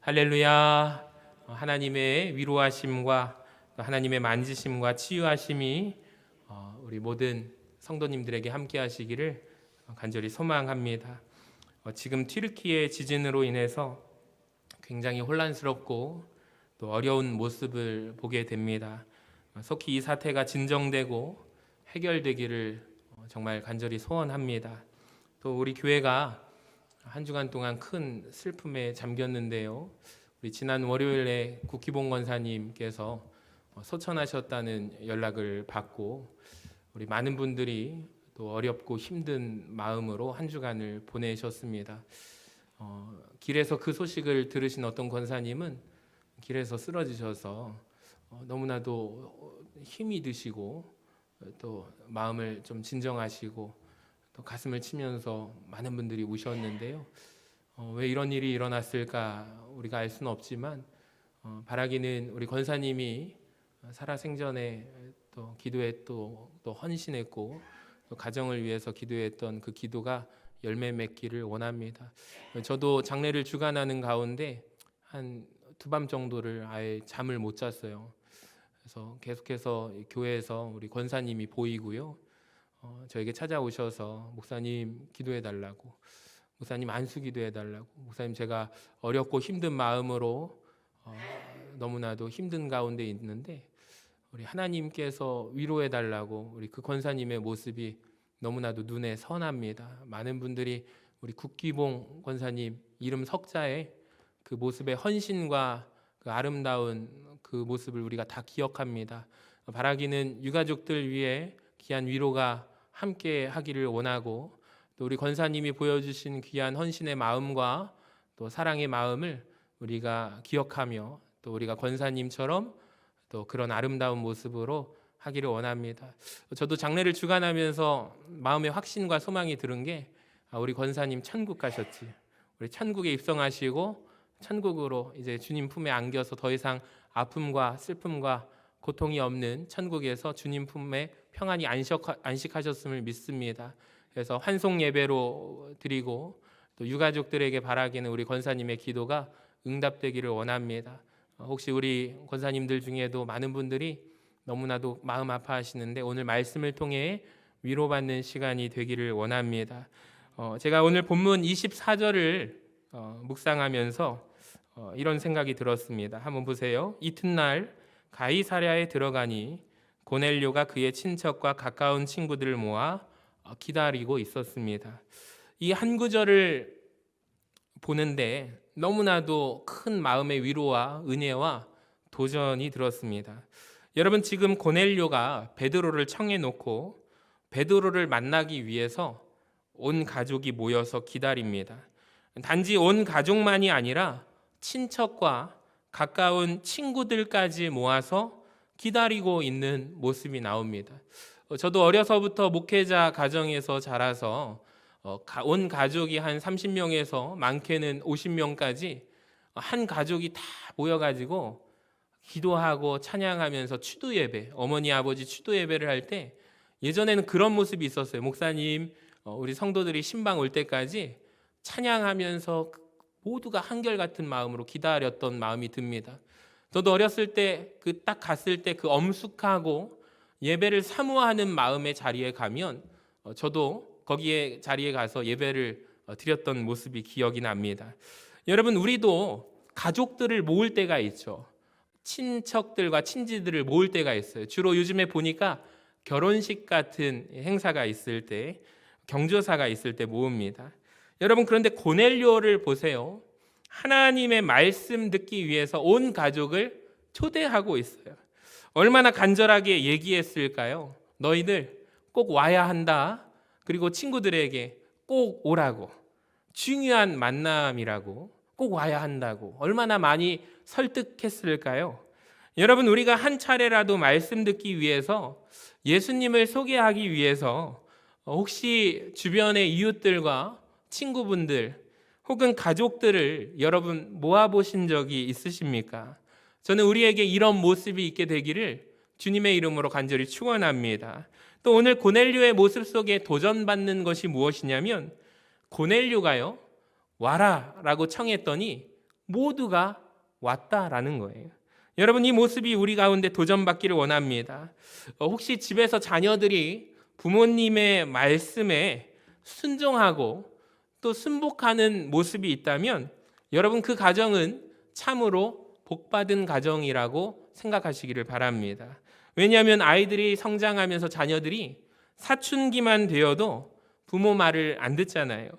할렐루야. 하나님의 위로하심과 하나님의 만지심과 치유하심이 우리 모든 성도님들에게 함께 하시기를 간절히 소망합니다. 지금 튀르키예 지진으로 인해서 굉장히 혼란스럽고 또 어려운 모습을 보게 됩니다. 속히 이 사태가 진정되고 해결되기를 정말 간절히 소원합니다. 또 우리 교회가 한 주간 동안 큰 슬픔에 잠겼는데요. 우리 지난 월요일에 국기봉 권사님께서 소천하셨다는 연락을 받고 우리 많은 분들이 또 어렵고 힘든 마음으로 한 주간을 보내셨습니다. 길에서 그 소식을 들으신 어떤 권사님은 길에서 쓰러지셔서 너무나도 힘이 드시고 또 마음을 좀 진정하시고 또 가슴을 치면서 많은 분들이 우셨는데요. 왜 이런 일이 일어났을까 우리가 알 수는 없지만 바라기는 우리 권사님이 살아생전에 또 기도에 또 헌신했고 또 가정을 위해서 기도했던 그 기도가 열매 맺기를 원합니다. 저도 장례를 주관하는 가운데 한 두 밤 정도를 아예 잠을 못 잤어요. 그래서 계속해서 교회에서 우리 권사님이 보이고요. 저에게 찾아오셔서 목사님 기도해 달라고, 목사님 안수 기도해 달라고, 목사님 제가 어렵고 힘든 마음으로 너무나도 힘든 가운데 있는데 우리 하나님께서 위로해 달라고, 우리 그 권사님의 모습이 너무나도 눈에 선합니다. 많은 분들이 우리 국기봉 권사님 이름 석자에 그 모습의 헌신과 그 아름다운 그 모습을 우리가 다 기억합니다. 바라기는 유가족들 위해 귀한 위로가 함께 하기를 원하고 또 우리 권사님이 보여주신 귀한 헌신의 마음과 또 사랑의 마음을 우리가 기억하며 또 우리가 권사님처럼 또 그런 아름다운 모습으로 하기를 원합니다. 저도 장례를 주관하면서 마음의 확신과 소망이 들은 게 우리 권사님 천국 가셨지, 우리 천국에 입성하시고 천국으로 이제 주님 품에 안겨서 더 이상 아픔과 슬픔과 고통이 없는 천국에서 주님 품에 평안히 안식하셨음을 믿습니다. 그래서 환송 예배로 드리고 또 유가족들에게 바라기는 우리 권사님의 기도가 응답되기를 원합니다. 혹시 우리 권사님들 중에도 많은 분들이 너무나도 마음 아파하시는데 오늘 말씀을 통해 위로받는 시간이 되기를 원합니다. 제가 오늘 본문 24절을 묵상하면서 이런 생각이 들었습니다. 한번 보세요. 이튿날 가이사랴에 들어가니 고넬료가 그의 친척과 가까운 친구들을 모아 기다리고 있었습니다. 이 한 구절을 보는데 너무나도 큰 마음의 위로와 은혜와 도전이 들었습니다. 여러분, 지금 고넬료가 베드로를 청해 놓고 베드로를 만나기 위해서 온 가족이 모여서 기다립니다. 단지 온 가족만이 아니라 친척과 가까운 친구들까지 모아서 기다리고 있는 모습이 나옵니다. 저도 어려서부터 목회자 가정에서 자라서 온 가족이 한 30명에서 많게는 50명까지 한 가족이 다 모여가지고 기도하고 찬양하면서 추도 예배, 어머니 아버지 추도 예배를 할 때 예전에는 그런 모습이 있었어요. 목사님, 우리 성도들이 신방 올 때까지 찬양하면서 모두가 한결같은 마음으로 기다렸던 마음이 듭니다. 저도 어렸을 때 그 딱 갔을 때 그 엄숙하고 예배를 사모하는 마음의 자리에 가면 저도 거기에 자리에 가서 예배를 드렸던 모습이 기억이 납니다. 여러분, 우리도 가족들을 모을 때가 있죠. 친척들과 친지들을 모을 때가 있어요. 주로 요즘에 보니까 결혼식 같은 행사가 있을 때, 경조사가 있을 때 모읍니다. 여러분, 그런데 고넬료를 보세요. 하나님의 말씀 듣기 위해서 온 가족을 초대하고 있어요. 얼마나 간절하게 얘기했을까요? 너희들 꼭 와야 한다. 그리고 친구들에게 꼭 오라고. 중요한 만남이라고. 꼭 와야 한다고. 얼마나 많이 설득했을까요? 여러분, 우리가 한 차례라도 말씀 듣기 위해서, 예수님을 소개하기 위해서 혹시 주변의 이웃들과 친구분들 혹은 가족들을 여러분 모아보신 적이 있으십니까? 저는 우리에게 이런 모습이 있게 되기를 주님의 이름으로 간절히 축원합니다. 또 오늘 고넬료의 모습 속에 도전받는 것이 무엇이냐면 고넬료가요, 와라 라고 청했더니 모두가 왔다라는 거예요. 여러분, 이 모습이 우리 가운데 도전받기를 원합니다. 혹시 집에서 자녀들이 부모님의 말씀에 순종하고 또 순복하는 모습이 있다면 여러분, 그 가정은 참으로 복받은 가정이라고 생각하시기를 바랍니다. 왜냐하면 아이들이 성장하면서 자녀들이 사춘기만 되어도 부모 말을 안 듣잖아요.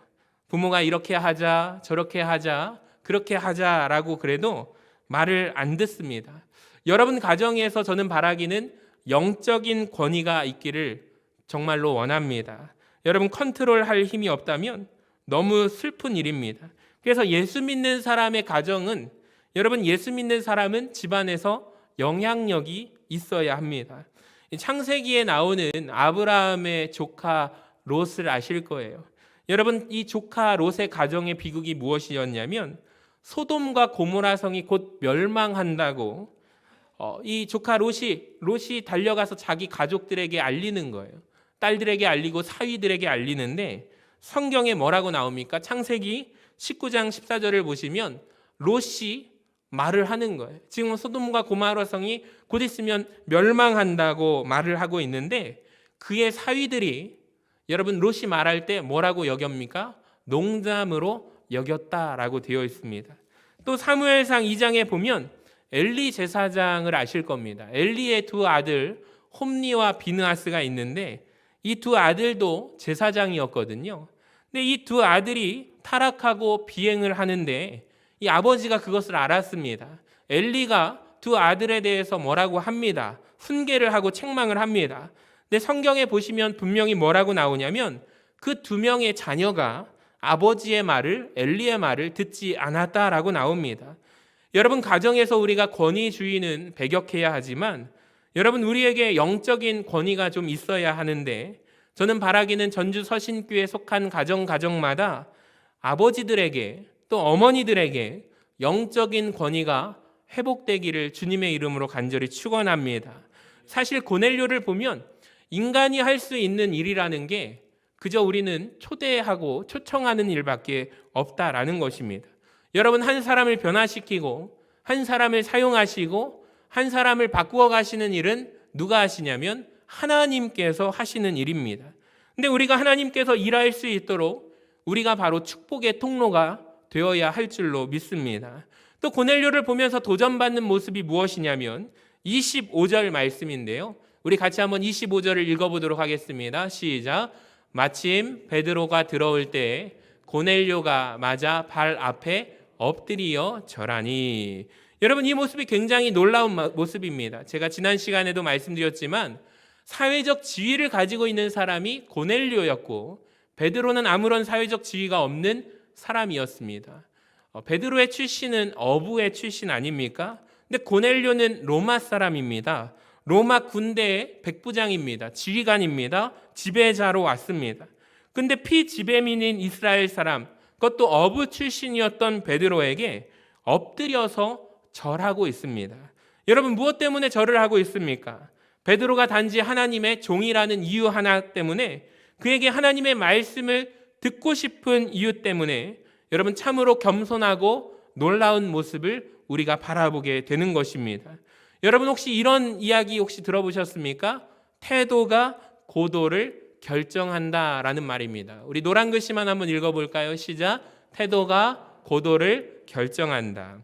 부모가 이렇게 하자, 저렇게 하자, 그렇게 하자라고 그래도 말을 안 듣습니다. 여러분 가정에서 저는 바라기는 영적인 권위가 있기를 정말로 원합니다. 여러분, 컨트롤할 힘이 없다면 너무 슬픈 일입니다. 그래서 예수 믿는 사람의 가정은, 여러분, 예수 믿는 사람은 집안에서 영향력이 있어야 합니다. 창세기에 나오는 아브라함의 조카 롯을 아실 거예요. 여러분, 이 조카 롯의 가정의 비극이 무엇이었냐면 소돔과 고모라 성이 곧 멸망한다고 이 조카 롯이 달려가서 자기 가족들에게 알리는 거예요. 딸들에게 알리고 사위들에게 알리는데 성경에 뭐라고 나옵니까? 창세기 19장 14절을 보시면 롯이 말을 하는 거예요. 지금 소돔과 고모라 성이 곧 있으면 멸망한다고 말을 하고 있는데 그의 사위들이, 여러분, 롯이 말할 때 뭐라고 여깁니까? 농담으로 여겼다라고 되어 있습니다. 또 사무엘상 2장에 보면 엘리 제사장을 아실 겁니다. 엘리의 두 아들 홈니와 비느하스가 있는데 이 두 아들도 제사장이었거든요. 근데 이 두 아들이 타락하고 비행을 하는데 이 아버지가 그것을 알았습니다. 엘리가 두 아들에 대해서 뭐라고 합니다. 훈계를 하고 책망을 합니다. 근데 성경에 보시면 분명히 뭐라고 나오냐면 그 두 명의 자녀가 아버지의 말을, 엘리의 말을 듣지 않았다라고 나옵니다. 여러분, 가정에서 우리가 권위주의는 배격해야 하지만 여러분, 우리에게 영적인 권위가 좀 있어야 하는데 저는 바라기는 전주 서신교에 속한 가정마다 아버지들에게 또 어머니들에게 영적인 권위가 회복되기를 주님의 이름으로 간절히 축원합니다. 사실 고넬료를 보면 인간이 할 수 있는 일이라는 게 그저 우리는 초대하고 초청하는 일밖에 없다라는 것입니다. 여러분, 한 사람을 변화시키고 한 사람을 사용하시고 한 사람을 바꾸어 가시는 일은 누가 하시냐면 하나님께서 하시는 일입니다. 근데 우리가 하나님께서 일할 수 있도록 우리가 바로 축복의 통로가 되어야 할 줄로 믿습니다. 또 고넬료를 보면서 도전받는 모습이 무엇이냐면 25절 말씀인데요. 우리 같이 한번 25절을 읽어보도록 하겠습니다. 시작. 마침 베드로가 들어올 때 고넬료가 맞아 발 앞에 엎드리어 절하니. 여러분, 이 모습이 굉장히 놀라운 모습입니다. 제가 지난 시간에도 말씀드렸지만 사회적 지위를 가지고 있는 사람이 고넬료였고 베드로는 아무런 사회적 지위가 없는 사람이었습니다. 베드로의 출신은 어부의 출신 아닙니까? 근데 고넬료는 로마 사람입니다. 로마 군대의 백부장입니다. 지휘관입니다. 지배자로 왔습니다. 근데 피지배민인 이스라엘 사람, 그것도 어부 출신이었던 베드로에게 엎드려서 절하고 있습니다. 여러분, 무엇 때문에 절을 하고 있습니까? 베드로가 단지 하나님의 종이라는 이유 하나 때문에, 그에게 하나님의 말씀을 듣고 싶은 이유 때문에 여러분, 참으로 겸손하고 놀라운 모습을 우리가 바라보게 되는 것입니다. 여러분, 혹시 이런 이야기 혹시 들어보셨습니까? 태도가 고도를 결정한다라는 말입니다. 우리 노란 글씨만 한번 읽어볼까요? 시작. 태도가 고도를 결정한다.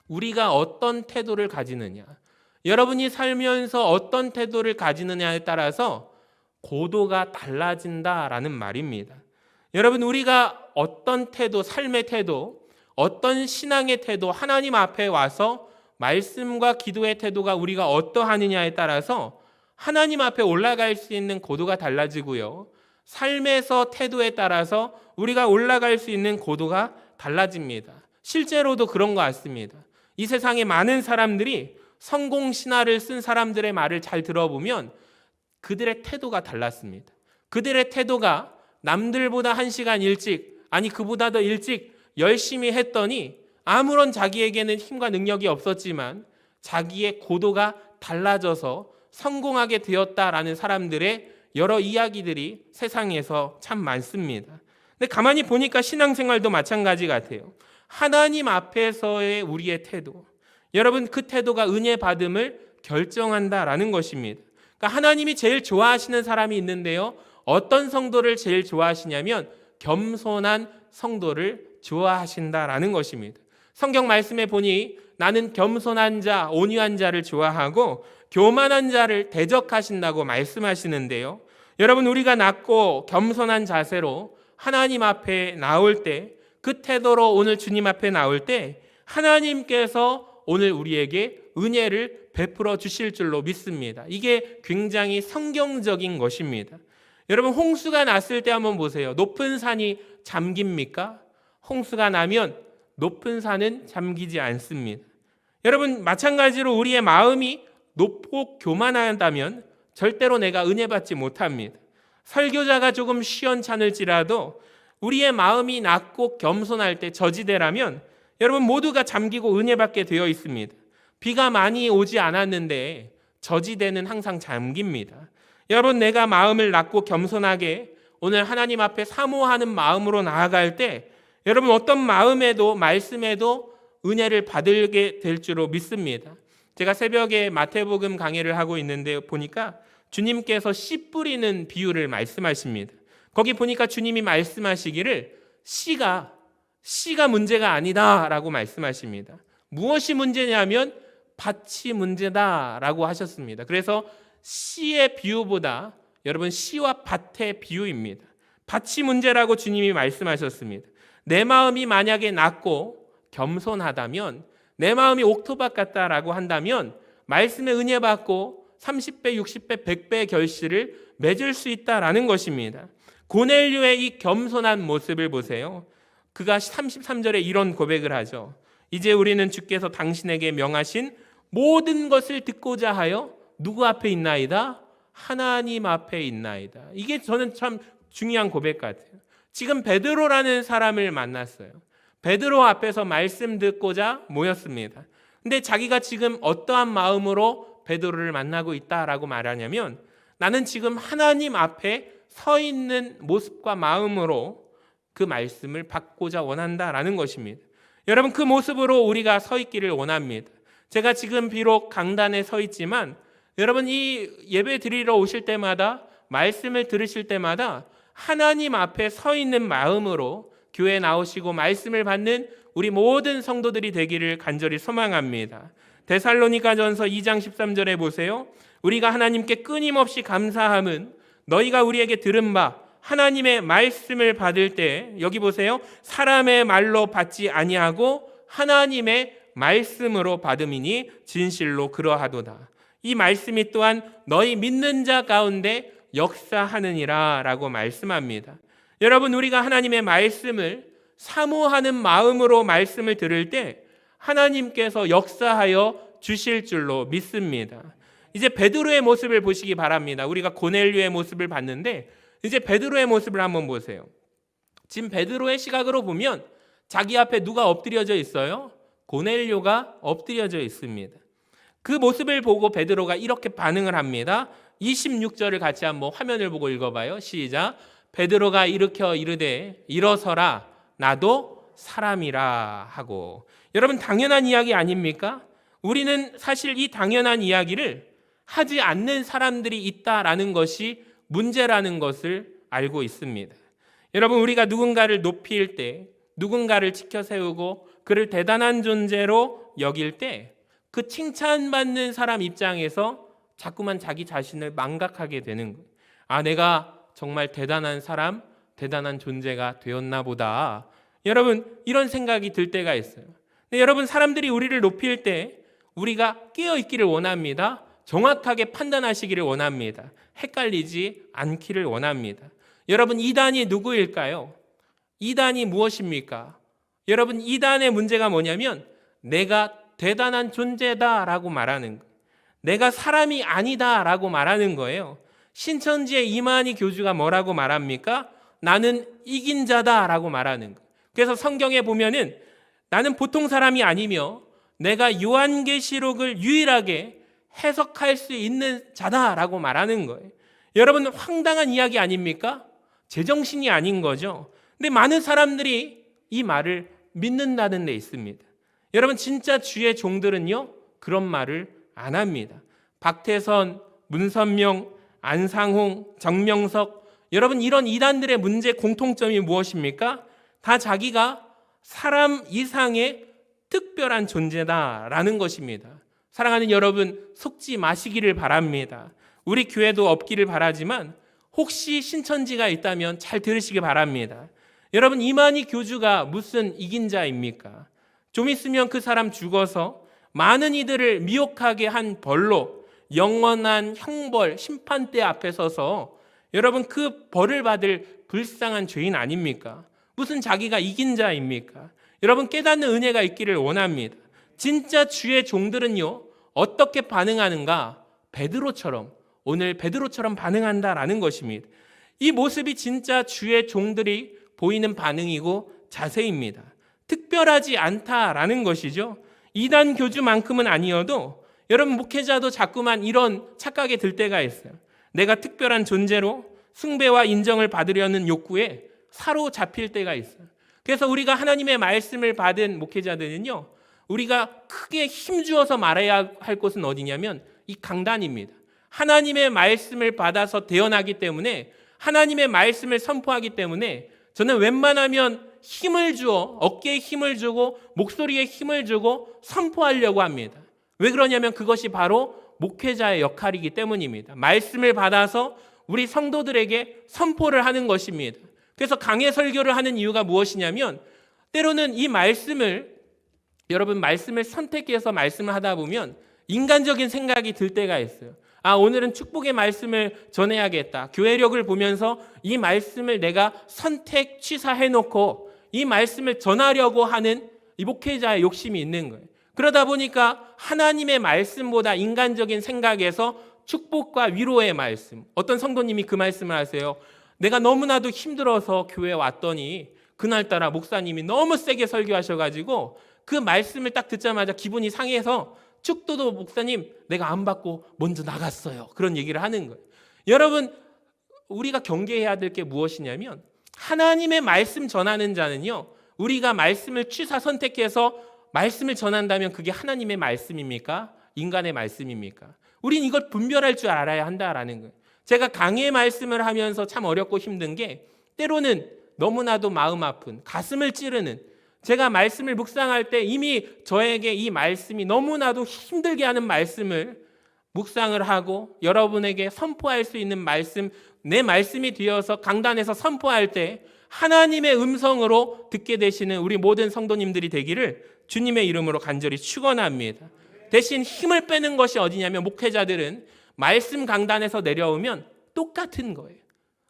우리가 어떤 태도를 가지느냐, 여러분이 살면서 어떤 태도를 가지느냐에 따라서 고도가 달라진다라는 말입니다. 여러분, 우리가 어떤 태도, 삶의 태도, 어떤 신앙의 태도, 하나님 앞에 와서 말씀과 기도의 태도가 우리가 어떠하느냐에 따라서 하나님 앞에 올라갈 수 있는 고도가 달라지고요, 삶에서 태도에 따라서 우리가 올라갈 수 있는 고도가 달라집니다. 실제로도 그런 것 같습니다. 이 세상에 많은 사람들이 성공 신화를 쓴 사람들의 말을 잘 들어보면 그들의 태도가 달랐습니다. 그들의 태도가 남들보다 1시간 일찍, 아니 그보다 더 일찍 열심히 했더니 아무런 자기에게는 힘과 능력이 없었지만 자기의 고도가 달라져서 성공하게 되었다라는 사람들의 여러 이야기들이 세상에서 참 많습니다. 근데 가만히 보니까 신앙생활도 마찬가지 같아요. 하나님 앞에서의 우리의 태도, 여러분 그 태도가 은혜 받음을 결정한다라는 것입니다. 그러니까 하나님이 제일 좋아하시는 사람이 있는데요, 어떤 성도를 제일 좋아하시냐면 겸손한 성도를 좋아하신다라는 것입니다. 성경 말씀에 보니 나는 겸손한 자, 온유한 자를 좋아하고 교만한 자를 대적하신다고 말씀하시는데요, 여러분 우리가 낮고 겸손한 자세로 하나님 앞에 나올 때, 그 태도로 오늘 주님 앞에 나올 때 하나님께서 오늘 우리에게 은혜를 베풀어 주실 줄로 믿습니다. 이게 굉장히 성경적인 것입니다. 여러분 홍수가 났을 때 한번 보세요. 높은 산이 잠깁니까? 홍수가 나면 높은 산은 잠기지 않습니다. 여러분 마찬가지로 우리의 마음이 높고 교만한다면 절대로 내가 은혜 받지 못합니다. 설교자가 조금 시원찮을지라도 우리의 마음이 낮고 겸손할 때 저지대라면 여러분 모두가 잠기고 은혜 받게 되어 있습니다. 비가 많이 오지 않았는데 저지대는 항상 잠깁니다. 여러분 내가 마음을 낮고 겸손하게 오늘 하나님 앞에 사모하는 마음으로 나아갈 때 여러분 어떤 마음에도 말씀에도 은혜를 받게 될 줄로 믿습니다. 제가 새벽에 마태복음 강해를 하고 있는데 보니까 주님께서 씨 뿌리는 비유를 말씀하십니다. 거기 보니까 주님이 말씀하시기를 씨가 문제가 아니다라고 말씀하십니다. 무엇이 문제냐면 밭이 문제다라고 하셨습니다. 그래서 씨의 비유보다 여러분 씨와 밭의 비유입니다. 밭이 문제라고 주님이 말씀하셨습니다. 내 마음이 만약에 낮고 겸손하다면, 내 마음이 옥토밭 같다라고 한다면 말씀의 은혜 받고 30배, 60배, 100배의 결실을 맺을 수 있다라는 것입니다. 고넬료의 이 겸손한 모습을 보세요. 그가 33절에 이런 고백을 하죠. 이제 우리는 주께서 당신에게 명하신 모든 것을 듣고자 하여 누구 앞에 있나이다? 하나님 앞에 있나이다. 이게 저는 참 중요한 고백 같아요. 지금 베드로라는 사람을 만났어요. 베드로 앞에서 말씀 듣고자 모였습니다. 근데 자기가 지금 어떠한 마음으로 베드로를 만나고 있다라고 말하냐면 나는 지금 하나님 앞에 서 있는 모습과 마음으로 그 말씀을 받고자 원한다라는 것입니다. 여러분 그 모습으로 우리가 서 있기를 원합니다. 제가 지금 비록 강단에 서 있지만 여러분 이 예배 드리러 오실 때마다 말씀을 들으실 때마다 하나님 앞에 서 있는 마음으로 교회에 나오시고 말씀을 받는 우리 모든 성도들이 되기를 간절히 소망합니다. 데살로니가전서 2장 13절에 보세요. 우리가 하나님께 끊임없이 감사함은 너희가 우리에게 들은 바 하나님의 말씀을 받을 때, 여기 보세요, 사람의 말로 받지 아니하고 하나님의 말씀으로 받음이니 진실로 그러하도다. 이 말씀이 또한 너희 믿는 자 가운데 역사하느니라 라고 말씀합니다. 여러분 우리가 하나님의 말씀을 사모하는 마음으로 말씀을 들을 때 하나님께서 역사하여 주실 줄로 믿습니다. 이제 베드로의 모습을 보시기 바랍니다. 우리가 고넬료의 모습을 봤는데 이제 베드로의 모습을 한번 보세요. 지금 베드로의 시각으로 보면 자기 앞에 누가 엎드려져 있어요? 고넬료가 엎드려져 있습니다. 그 모습을 보고 베드로가 이렇게 반응을 합니다. 26절을 같이 한번 화면을 보고 읽어봐요. 시작. 베드로가 일으켜 이르되 일어서라 나도 사람이라 하고. 여러분 당연한 이야기 아닙니까? 우리는 사실 이 당연한 이야기를 하지 않는 사람들이 있다라는 것이 문제라는 것을 알고 있습니다. 여러분 우리가 누군가를 높일 때, 누군가를 지켜 세우고 그를 대단한 존재로 여길 때 그 칭찬받는 사람 입장에서 자꾸만 자기 자신을 망각하게 되는 거예요. 아, 내가 정말 대단한 사람, 대단한 존재가 되었나 보다. 여러분 이런 생각이 들 때가 있어요. 근데 여러분 사람들이 우리를 높일 때 우리가 깨어 있기를 원합니다. 정확하게 판단하시기를 원합니다. 헷갈리지 않기를 원합니다. 여러분 이단이 누구일까요? 이단이 무엇입니까? 여러분 이단의 문제가 뭐냐면 내가 대단한 존재다라고 말하는 거예요. 내가 사람이 아니다라고 말하는 거예요. 신천지의 이만희 교주가 뭐라고 말합니까? 나는 이긴 자다라고 말하는 거예요. 그래서 성경에 보면은 나는 보통 사람이 아니며 내가 요한계시록을 유일하게 해석할 수 있는 자다라고 말하는 거예요. 여러분 황당한 이야기 아닙니까? 제정신이 아닌 거죠. 근데 많은 사람들이 이 말을 믿는다는 데 있습니다. 여러분, 진짜 주의 종들은요, 그런 말을 안 합니다. 박태선, 문선명, 안상홍, 정명석, 여러분, 이런 이단들의 문제 공통점이 무엇입니까? 다 자기가 사람 이상의 특별한 존재다라는 것입니다. 사랑하는 여러분, 속지 마시기를 바랍니다. 우리 교회도 없기를 바라지만 혹시 신천지가 있다면 잘 들으시기 바랍니다. 여러분, 이만희 교주가 무슨 이긴 자입니까? 좀 있으면 그 사람 죽어서 많은 이들을 미혹하게 한 벌로 영원한 형벌, 심판대 앞에 서서 여러분, 그 벌을 받을 불쌍한 죄인 아닙니까? 무슨 자기가 이긴 자입니까? 여러분, 깨닫는 은혜가 있기를 원합니다. 진짜 주의 종들은요, 어떻게 반응하는가? 베드로처럼, 오늘 베드로처럼 반응한다라는 것입니다. 이 모습이 진짜 주의 종들이 보이는 반응이고 자세입니다. 특별하지 않다라는 것이죠. 이단 교주만큼은 아니어도 여러분, 목회자도 자꾸만 이런 착각에 들 때가 있어요. 내가 특별한 존재로 숭배와 인정을 받으려는 욕구에 사로잡힐 때가 있어요. 그래서 우리가 하나님의 말씀을 받은 목회자들은요, 우리가 크게 힘주어서 말해야 할 곳은 어디냐면 이 강단입니다. 하나님의 말씀을 받아서 대언하기 때문에, 하나님의 말씀을 선포하기 때문에 저는 웬만하면 힘을 주어, 어깨에 힘을 주고 목소리에 힘을 주고 선포하려고 합니다. 왜 그러냐면 그것이 바로 목회자의 역할이기 때문입니다. 말씀을 받아서 우리 성도들에게 선포를 하는 것입니다. 그래서 강해 설교를 하는 이유가 무엇이냐면, 때로는 이 말씀을, 여러분, 말씀을 선택해서 말씀을 하다 보면 인간적인 생각이 들 때가 있어요. 아, 오늘은 축복의 말씀을 전해야겠다. 교회력을 보면서 이 말씀을 내가 선택 취사해놓고 이 말씀을 전하려고 하는 이 목회자의 욕심이 있는 거예요. 그러다 보니까 하나님의 말씀보다 인간적인 생각에서 축복과 위로의 말씀, 어떤 성도님이 그 말씀을 하세요. 내가 너무나도 힘들어서 교회에 왔더니 그날따라 목사님이 너무 세게 설교하셔가지고 그 말씀을 딱 듣자마자 기분이 상해서 축도도 목사님 내가 안 받고 먼저 나갔어요. 그런 얘기를 하는 거예요. 여러분, 우리가 경계해야 될 게 무엇이냐면, 하나님의 말씀 전하는 자는요, 우리가 말씀을 취사 선택해서 말씀을 전한다면 그게 하나님의 말씀입니까? 인간의 말씀입니까? 우린 이걸 분별할 줄 알아야 한다라는 거예요. 제가 강의 말씀을 하면서 참 어렵고 힘든 게, 때로는 너무나도 마음 아픈, 가슴을 찌르는, 제가 말씀을 묵상할 때 이미 저에게 이 말씀이 너무나도 힘들게 하는 말씀을 묵상을 하고 여러분에게 선포할 수 있는 말씀, 내 말씀이 되어서 강단에서 선포할 때 하나님의 음성으로 듣게 되시는 우리 모든 성도님들이 되기를 주님의 이름으로 간절히 축원합니다. 대신 힘을 빼는 것이 어디냐면, 목회자들은 말씀 강단에서 내려오면 똑같은 거예요.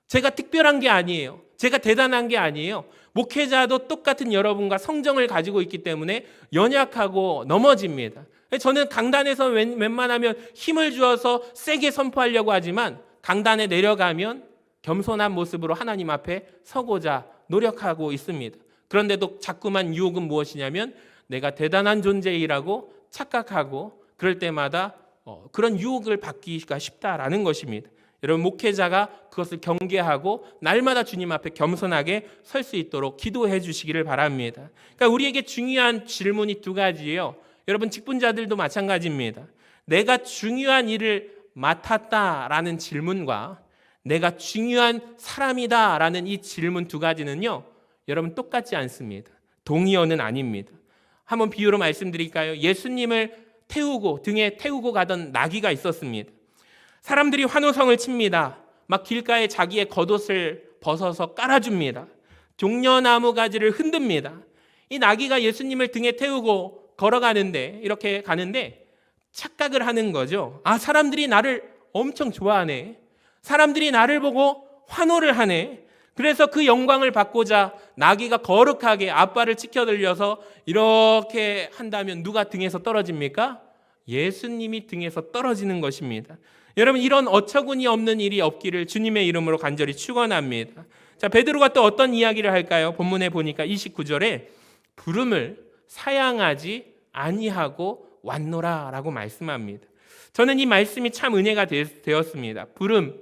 제가 특별한 게 아니에요. 제가 대단한 게 아니에요. 목회자도 똑같은 여러분과 성정을 가지고 있기 때문에 연약하고 넘어집니다. 저는 강단에서 웬만하면 힘을 주어서 세게 선포하려고 하지만 강단에 내려가면 겸손한 모습으로 하나님 앞에 서고자 노력하고 있습니다. 그런데도 자꾸만 유혹은 무엇이냐면, 내가 대단한 존재이라고 착각하고 그럴 때마다 그런 유혹을 받기가 쉽다라는 것입니다. 여러분, 목회자가 그것을 경계하고 날마다 주님 앞에 겸손하게 설 수 있도록 기도해 주시기를 바랍니다. 그러니까 우리에게 중요한 질문이 두 가지예요. 여러분, 직분자들도 마찬가지입니다. 내가 중요한 일을 맡았다라는 질문과 내가 중요한 사람이다라는 이 질문 두 가지는요, 여러분, 똑같지 않습니다. 동의어는 아닙니다. 한번 비유로 말씀드릴까요? 예수님을 등에 태우고 가던 나귀가 있었습니다. 사람들이 환호성을 칩니다. 막 길가에 자기의 겉옷을 벗어서 깔아줍니다. 종려나무 가지를 흔듭니다. 이 나귀가 예수님을 등에 태우고 걸어가는데, 이렇게 가는데 착각을 하는 거죠. 아, 사람들이 나를 엄청 좋아하네. 사람들이 나를 보고 환호를 하네. 그래서 그 영광을 받고자 나귀가 거룩하게 앞발을 치켜들려서 이렇게 한다면 누가 등에서 떨어집니까? 예수님이 등에서 떨어지는 것입니다. 여러분, 이런 어처구니 없는 일이 없기를 주님의 이름으로 간절히 축원합니다. 자, 베드로가 또 어떤 이야기를 할까요? 본문에 보니까 29절에 부름을 사양하지 아니하고 왔노라라고 말씀합니다. 저는 이 말씀이 참 은혜가 되었습니다. 부름,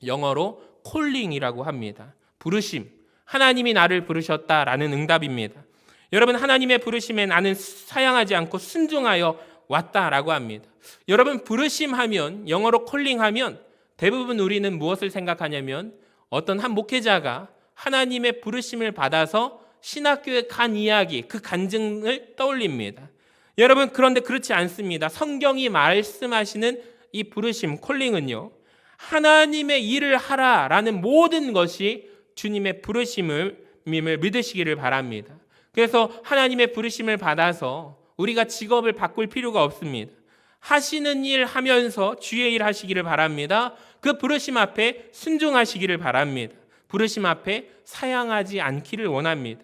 영어로 콜링이라고 합니다. 부르심, 하나님이 나를 부르셨다라는 응답입니다. 여러분, 하나님의 부르심에 나는 사양하지 않고 순종하여 왔다라고 합니다. 여러분, 부르심하면, 영어로 콜링하면 대부분 우리는 무엇을 생각하냐면 어떤 한 목회자가 하나님의 부르심을 받아서 신학교에 간 이야기, 그 간증을 떠올립니다. 여러분, 그런데 그렇지 않습니다. 성경이 말씀하시는 이 부르심, 콜링은요, 하나님의 일을 하라라는 모든 것이 주님의 부르심을 믿으시기를 바랍니다. 그래서 하나님의 부르심을 받아서 우리가 직업을 바꿀 필요가 없습니다. 하시는 일 하면서 주의 일 하시기를 바랍니다. 그 부르심 앞에 순종하시기를 바랍니다. 부르심 앞에 사양하지 않기를 원합니다.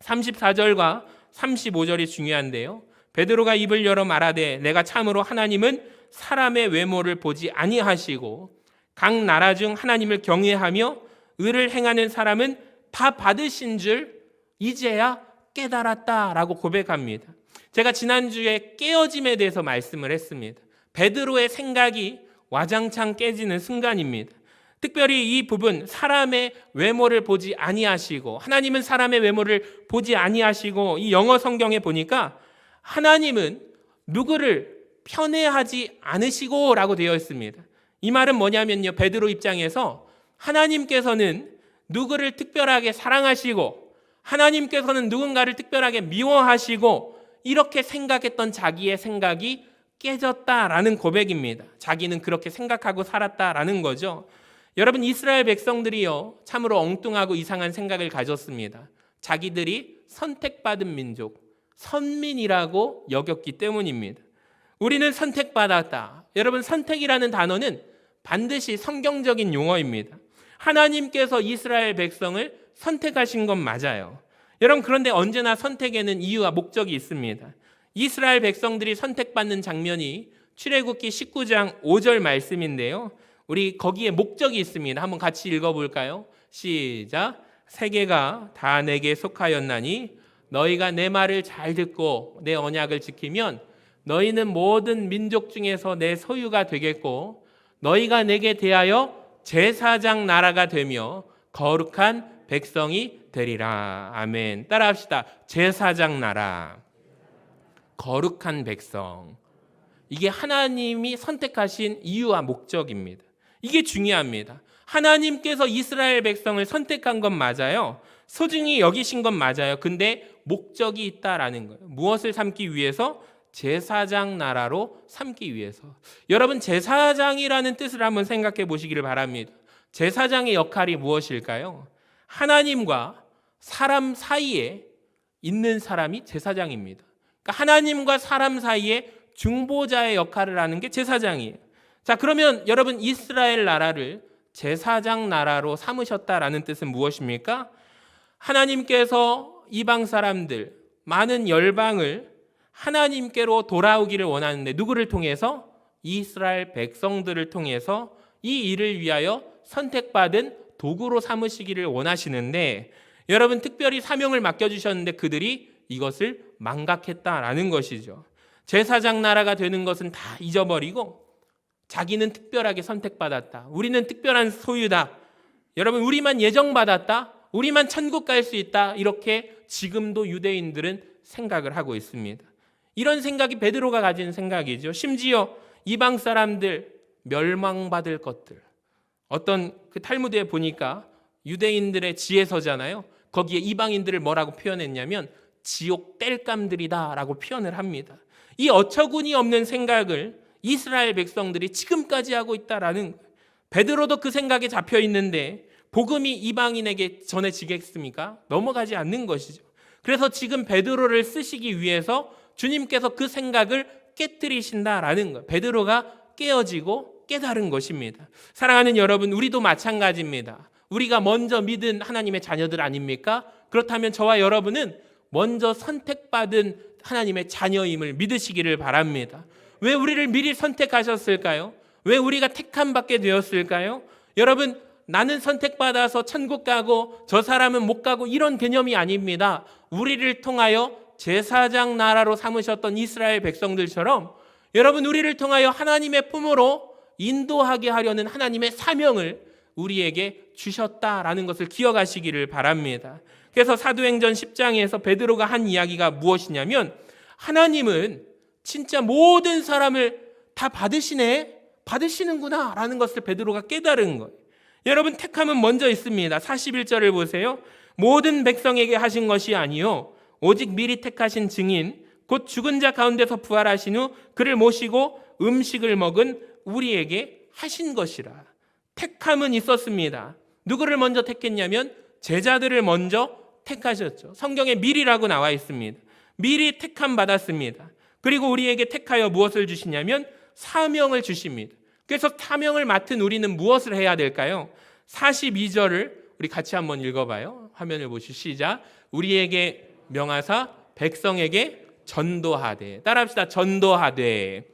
34절과 35절이 중요한데요. 베드로가 입을 열어 말하되 내가 참으로 하나님은 사람의 외모를 보지 아니하시고 각 나라 중 하나님을 경외하며 의를 행하는 사람은 다 받으신 줄 이제야 깨달았다라고 고백합니다. 제가 지난주에 깨어짐에 대해서 말씀을 했습니다. 베드로의 생각이 와장창 깨지는 순간입니다. 특별히 이 부분, 사람의 외모를 보지 아니하시고, 하나님은 사람의 외모를 보지 아니하시고, 이 영어 성경에 보니까 하나님은 누구를 편애하지 않으시고 라고 되어 있습니다. 이 말은 뭐냐면요, 베드로 입장에서 하나님께서는 누구를 특별하게 사랑하시고 하나님께서는 누군가를 특별하게 미워하시고 이렇게 생각했던 자기의 생각이 깨졌다라는 고백입니다. 자기는 그렇게 생각하고 살았다라는 거죠. 여러분, 이스라엘 백성들이요, 참으로 엉뚱하고 이상한 생각을 가졌습니다. 자기들이 선택받은 민족, 선민이라고 여겼기 때문입니다. 우리는 선택받았다. 여러분, 선택이라는 단어는 반드시 성경적인 용어입니다. 하나님께서 이스라엘 백성을 선택하신 건 맞아요. 여러분, 그런데 언제나 선택에는 이유와 목적이 있습니다. 이스라엘 백성들이 선택받는 장면이 출애굽기 19장 5절 말씀인데요. 우리 거기에 목적이 있습니다. 한번 같이 읽어볼까요? 시작. 세계가 다 내게 속하였나니 너희가 내 말을 잘 듣고 내 언약을 지키면 너희는 모든 민족 중에서 내 소유가 되겠고 너희가 내게 대하여 제사장 나라가 되며 거룩한 백성이 되리라. 아멘. 따라합시다. 제사장 나라, 거룩한 백성. 이게 하나님이 선택하신 이유와 목적입니다. 이게 중요합니다. 하나님께서 이스라엘 백성을 선택한 건 맞아요. 소중히 여기신 건 맞아요. 근데 목적이 있다라는 거예요. 무엇을 삼기 위해서? 제사장 나라로 삼기 위해서. 여러분, 제사장이라는 뜻을 한번 생각해 보시기를 바랍니다. 제사장의 역할이 무엇일까요? 하나님과 사람 사이에 있는 사람이 제사장입니다. 그러니까 하나님과 사람 사이에 중보자의 역할을 하는 게 제사장이에요. 자, 그러면 여러분, 이스라엘 나라를 제사장 나라로 삼으셨다라는 뜻은 무엇입니까? 하나님께서 이방 사람들, 많은 열방을 하나님께로 돌아오기를 원하는데 누구를 통해서? 이스라엘 백성들을 통해서 이 일을 위하여 선택받은 도구로 삼으시기를 원하시는데, 여러분, 특별히 사명을 맡겨주셨는데 그들이 이것을 망각했다라는 것이죠. 제사장 나라가 되는 것은 다 잊어버리고 자기는 특별하게 선택받았다. 우리는 특별한 소유다. 여러분, 우리만 예정받았다. 우리만 천국 갈 수 있다. 이렇게 지금도 유대인들은 생각을 하고 있습니다. 이런 생각이 베드로가 가진 생각이죠. 심지어 이방 사람들 멸망받을 것들. 어떤 그 탈무드에 보니까 유대인들의 지혜서잖아요. 거기에 이방인들을 뭐라고 표현했냐면 지옥 땔감들이다라고 표현을 합니다. 이 어처구니 없는 생각을 이스라엘 백성들이 지금까지 하고 있다라는 거예요. 베드로도 그 생각에 잡혀 있는데 복음이 이방인에게 전해지겠습니까? 넘어가지 않는 것이죠. 그래서 지금 베드로를 쓰시기 위해서 주님께서 그 생각을 깨뜨리신다라는 거예요. 베드로가 깨어지고 깨달은 것입니다. 사랑하는 여러분, 우리도 마찬가지입니다. 우리가 먼저 믿은 하나님의 자녀들 아닙니까? 그렇다면 저와 여러분은 먼저 선택받은 하나님의 자녀임을 믿으시기를 바랍니다. 왜 우리를 미리 선택하셨을까요? 왜 우리가 택함 받게 되었을까요? 여러분, 나는 선택받아서 천국 가고 저 사람은 못 가고 이런 개념이 아닙니다. 우리를 통하여 제사장 나라로 삼으셨던 이스라엘 백성들처럼 여러분, 우리를 통하여 하나님의 품으로 인도하게 하려는 하나님의 사명을 우리에게 주셨다라는 것을 기억하시기를 바랍니다. 그래서 사도행전 10장에서 베드로가 한 이야기가 무엇이냐면 하나님은 진짜 모든 사람을 다 받으시는구나 라는 것을 베드로가 깨달은 거예요. 여러분, 택함은 먼저 있습니다. 41절을 보세요. 모든 백성에게 하신 것이 아니요 오직 미리 택하신 증인 곧 죽은 자 가운데서 부활하신 후 그를 모시고 음식을 먹은 우리에게 하신 것이라. 택함은 있었습니다. 누구를 먼저 택했냐면 제자들을 먼저 택하셨죠. 성경에 미리라고 나와 있습니다. 미리 택함 받았습니다. 그리고 우리에게 택하여 무엇을 주시냐면 사명을 주십니다. 그래서 사명을 맡은 우리는 무엇을 해야 될까요? 42절을 우리 같이 한번 읽어봐요. 화면을 보시죠. 시작. 우리에게 명하사 백성에게 전도하되. 따라합시다. 전도하되.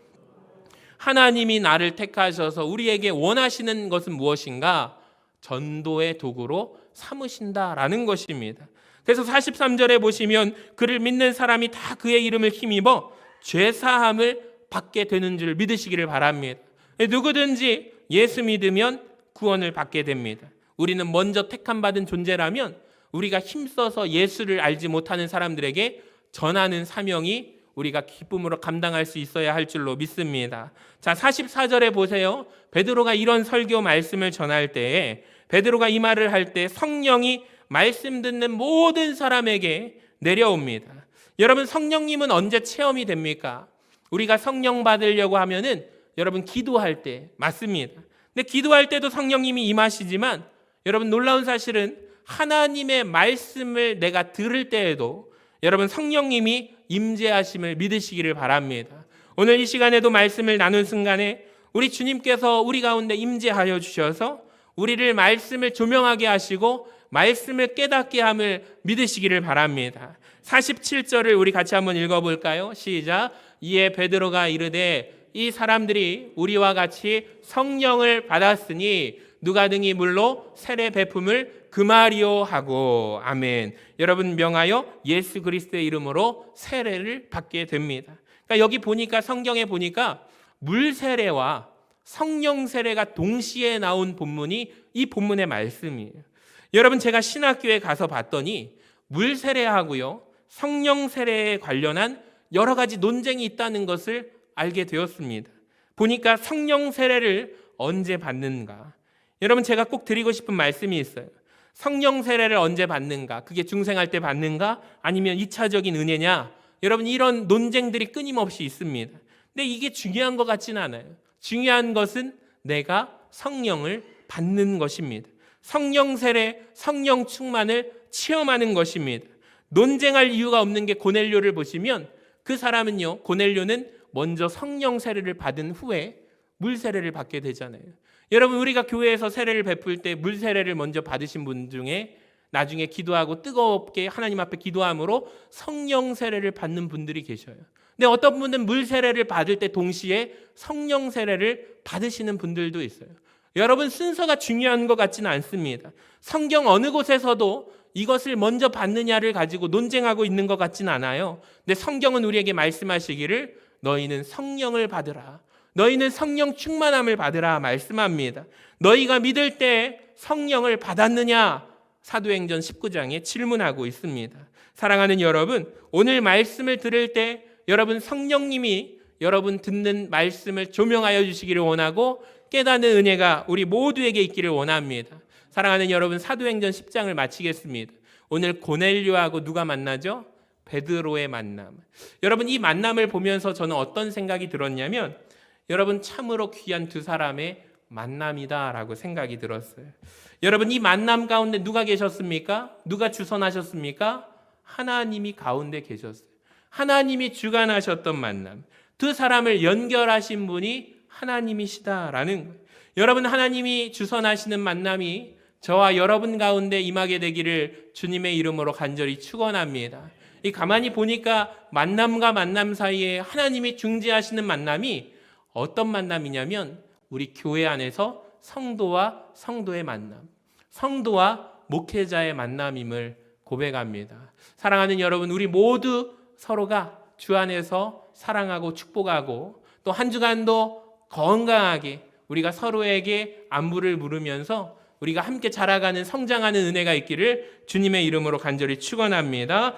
하나님이 나를 택하셔서 우리에게 원하시는 것은 무엇인가? 전도의 도구로 삼으신다라는 것입니다. 그래서 43절에 보시면 그를 믿는 사람이 다 그의 이름을 힘입어 죄사함을 받게 되는 줄 믿으시기를 바랍니다. 누구든지 예수 믿으면 구원을 받게 됩니다. 우리는 먼저 택함받은 존재라면 우리가 힘써서 예수를 알지 못하는 사람들에게 전하는 사명이 우리가 기쁨으로 감당할 수 있어야 할 줄로 믿습니다. 자, 44절에 보세요. 베드로가 이런 설교 말씀을 전할 때에 베드로가 이 말을 할 때 성령이 말씀 듣는 모든 사람에게 내려옵니다. 여러분, 성령님은 언제 체험이 됩니까? 우리가 성령 받으려고 하면은 여러분 기도할 때 맞습니다. 근데 기도할 때도 성령님이 임하시지만 여러분 놀라운 사실은 하나님의 말씀을 내가 들을 때에도 여러분 성령님이 임재하심을 믿으시기를 바랍니다. 오늘 이 시간에도 말씀을 나눈 순간에 우리 주님께서 우리 가운데 임재하여 주셔서 우리를 말씀을 조명하게 하시고 말씀을 깨닫게 함을 믿으시기를 바랍니다. 47절을 우리 같이 한번 읽어볼까요? 시작. 이에 베드로가 이르되 이 사람들이 우리와 같이 성령을 받았으니 누가 등이 물로 세례 베품을 금하리오 하고. 아멘. 여러분, 명하여 예수 그리스도의 이름으로 세례를 받게 됩니다. 그러니까 여기 보니까 성경에 보니까 물 세례와 성령 세례가 동시에 나온 본문이 이 본문의 말씀이에요. 여러분, 제가 신학교에 가서 봤더니 물 세례하고요 성령 세례에 관련한 여러 가지 논쟁이 있다는 것을 알게 되었습니다. 보니까 성령 세례를 언제 받는가? 여러분, 제가 꼭 드리고 싶은 말씀이 있어요. 성령 세례를 언제 받는가? 그게 중생할 때 받는가? 아니면 2차적인 은혜냐? 여러분, 이런 논쟁들이 끊임없이 있습니다. 근데 이게 중요한 것 같지는 않아요. 중요한 것은 내가 성령을 받는 것입니다. 성령 세례, 성령 충만을 체험하는 것입니다. 논쟁할 이유가 없는 게 고넬료를 보시면 그 사람은요, 고넬료는 먼저 성령 세례를 받은 후에 물 세례를 받게 되잖아요. 여러분, 우리가 교회에서 세례를 베풀 때 물 세례를 먼저 받으신 분 중에 나중에 기도하고 뜨겁게 하나님 앞에 기도함으로 성령 세례를 받는 분들이 계셔요. 근데 어떤 분은 물 세례를 받을 때 동시에 성령 세례를 받으시는 분들도 있어요. 여러분, 순서가 중요한 것 같지는 않습니다. 성경 어느 곳에서도 이것을 먼저 받느냐를 가지고 논쟁하고 있는 것 같지는 않아요. 근데 성경은 우리에게 말씀하시기를 너희는 성령을 받으라. 너희는 성령 충만함을 받으라 말씀합니다. 너희가 믿을 때 성령을 받았느냐? 사도행전 19장에 질문하고 있습니다. 사랑하는 여러분, 오늘 말씀을 들을 때 여러분 성령님이 여러분 듣는 말씀을 조명하여 주시기를 원하고 깨닫는 은혜가 우리 모두에게 있기를 원합니다. 사랑하는 여러분, 사도행전 10장을 마치겠습니다. 오늘 고넬료하고 누가 만나죠? 베드로의 만남. 여러분, 이 만남을 보면서 저는 어떤 생각이 들었냐면 여러분, 참으로 귀한 두 사람의 만남이다라고 생각이 들었어요. 여러분, 이 만남 가운데 누가 계셨습니까? 누가 주선하셨습니까? 하나님이 가운데 계셨어요. 하나님이 주관하셨던 만남. 두 사람을 연결하신 분이 하나님이시다라는 거예요. 여러분, 하나님이 주선하시는 만남이 저와 여러분 가운데 임하게 되기를 주님의 이름으로 간절히 축원합니다. 이 가만히 보니까 만남과 만남 사이에 하나님이 중재하시는 만남이 어떤 만남이냐면 우리 교회 안에서 성도와 성도의 만남, 성도와 목회자의 만남임을 고백합니다. 사랑하는 여러분, 우리 모두 서로가 주 안에서 사랑하고 축복하고 또 한 주간도 건강하게 우리가 서로에게 안부를 물으면서 우리가 함께 자라가는 성장하는 은혜가 있기를 주님의 이름으로 간절히 축원합니다.